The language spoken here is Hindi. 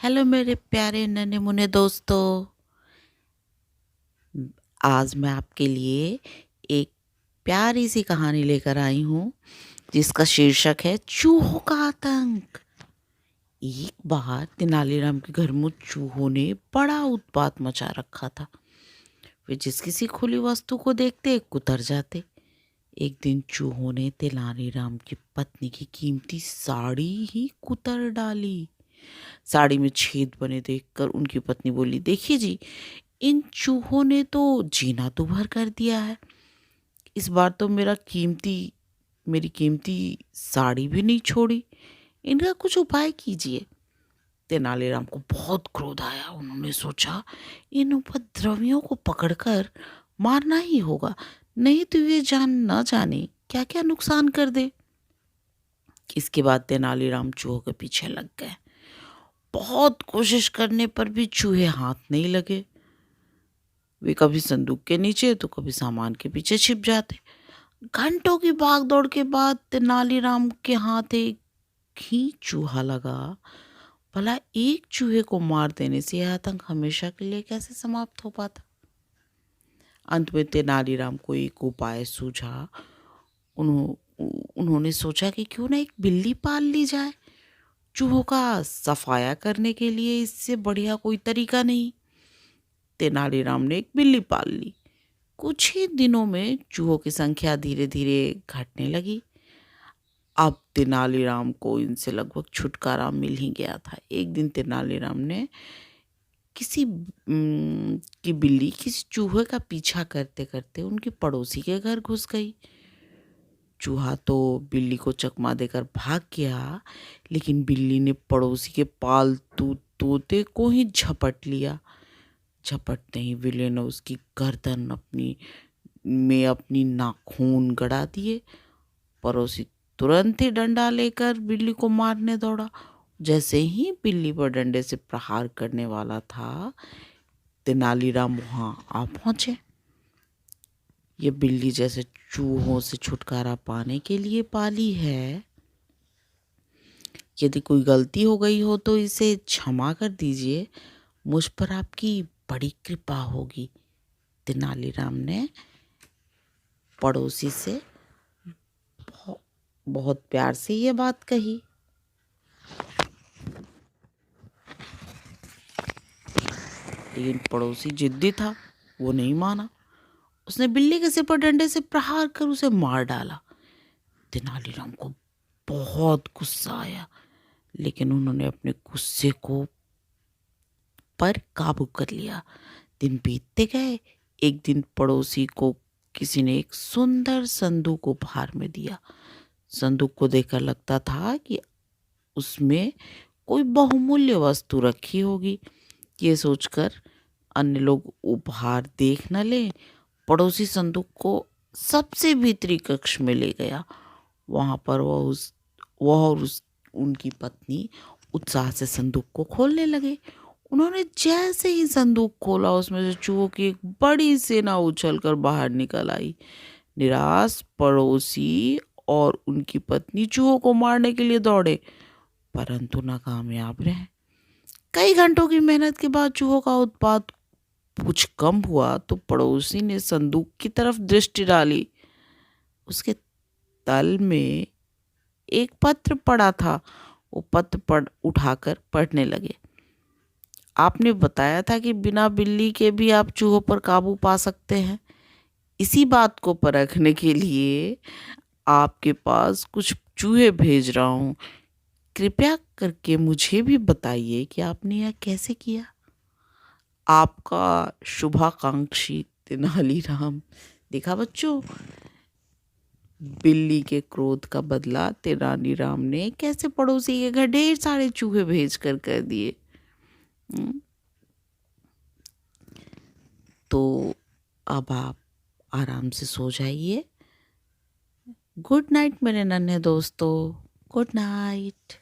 हेलो मेरे प्यारे नन्हे मुन्ने दोस्तों। आज मैं आपके लिए एक प्यारी सी कहानी लेकर आई हूँ जिसका शीर्षक है चूहों का आतंक। एक बार तेनालीराम के घर में चूहों ने बड़ा उत्पात मचा रखा था। वे जिस किसी खुली वस्तु को देखते कुतर जाते। एक दिन चूहों ने तेनालीराम की पत्नी की कीमती साड़ी ही कुतर डाली। साड़ी में छेद बने देखकर उनकी पत्नी बोली, देखिए जी, इन चूहों ने तो जीना दूभर कर दिया है। इस बार तो मेरी कीमती साड़ी भी नहीं छोड़ी। इनका कुछ उपाय कीजिए। तेनालीराम को बहुत क्रोध आया। उन्होंने सोचा, इन उपद्रवियों को पकड़कर मारना ही होगा, नहीं तो ये जान न जाने क्या क्या नुकसान कर दे। इसके बाद तेनालीराम चूहों के पीछे लग गए। बहुत कोशिश करने पर भी चूहे हाथ नहीं लगे। वे कभी संदूक के नीचे तो कभी सामान के पीछे छिप जाते। घंटों की भाग दौड़ के बाद तेनालीराम के हाथ एक ही चूहा लगा। भला एक चूहे को मार देने से यह आतंक हमेशा के लिए कैसे समाप्त हो पाता। अंत में तेनालीराम को एक उपाय सूझा। उन्होंने सोचा कि क्यों ना एक बिल्ली पाल ली जाए। चूहों का सफाया करने के लिए इससे बढ़िया कोई तरीका नहीं। तेनालीराम ने एक बिल्ली पाल ली। कुछ ही दिनों में चूहों की संख्या धीरे धीरे घटने लगी। अब तेनालीराम को इनसे लगभग छुटकारा मिल ही गया था। एक दिन तेनालीराम ने की बिल्ली किसी चूहे का पीछा करते करते उनके पड़ोसी के घर घुस गई। चूहा तो बिल्ली को चकमा देकर भाग गया, लेकिन बिल्ली ने पड़ोसी के पालतू तोते को ही झपट लिया। झपटते ही बिल्ली ने उसकी गर्दन अपनी नाखून गड़ा दिए। पड़ोसी तुरंत ही डंडा लेकर बिल्ली को मारने दौड़ा। जैसे ही बिल्ली पर डंडे से प्रहार करने वाला था, तेनालीराम वहां आ पहुंचे। ये बिल्ली जैसे चूहों से छुटकारा पाने के लिए पाली है। यदि कोई गलती हो गई हो तो इसे क्षमा कर दीजिए, मुझ पर आपकी बड़ी कृपा होगी। तेनालीराम ने पड़ोसी से बहुत प्यार से ये बात कही। लेकिन पड़ोसी जिद्दी था, वो नहीं माना। उसने बिल्ली के सिर पर डंडे से प्रहार कर उसे मार डाला। तेनालीराम को बहुत गुस्सा आया, लेकिन उन्होंने अपने गुस्से को पर काबू कर लिया। दिन बीतते गए। एक दिन पड़ोसी को किसी ने एक सुंदर संदूक उपहार में दिया। संदूक को देखकर लगता था कि उसमें कोई बहुमूल्य वस्तु रखी होगी। ये सोचकर अन्य लोग उपहार देख न लें, पड़ोसी संदूक को सबसे भीतरी कक्ष में ले गया। वहां पर वह और उनकी पत्नी उत्साह से संदूक को खोलने लगे। उन्होंने जैसे ही संदूक खोला, उसमें से चूहों की एक बड़ी सेना उछलकर बाहर निकल आई। निराश पड़ोसी और उनकी पत्नी चूहों को मारने के लिए दौड़े, परंतु नाकामयाब रहे। कई घंटों की मेहनत के बाद चूहों का उत्पात कुछ कम हुआ तो पड़ोसी ने संदूक की तरफ दृष्टि डाली। उसके तल में एक पत्र पड़ा था। वो पत्र उठाकर पढ़ने लगे। आपने बताया था कि बिना बिल्ली के भी आप चूहों पर काबू पा सकते हैं। इसी बात को परखने के लिए आपके पास कुछ चूहे भेज रहा हूँ। कृपया करके मुझे भी बताइए कि आपने यह कैसे किया। आपका शुभाकांक्षी तेनालीराम। देखा बच्चों, बिल्ली के क्रोध का बदला तेनालीराम ने कैसे पड़ोसी के घर ढेर सारे चूहे भेज कर दिए। तो अब आप आराम से सो जाइए। गुड नाइट मेरे नन्हे दोस्तों। Good night.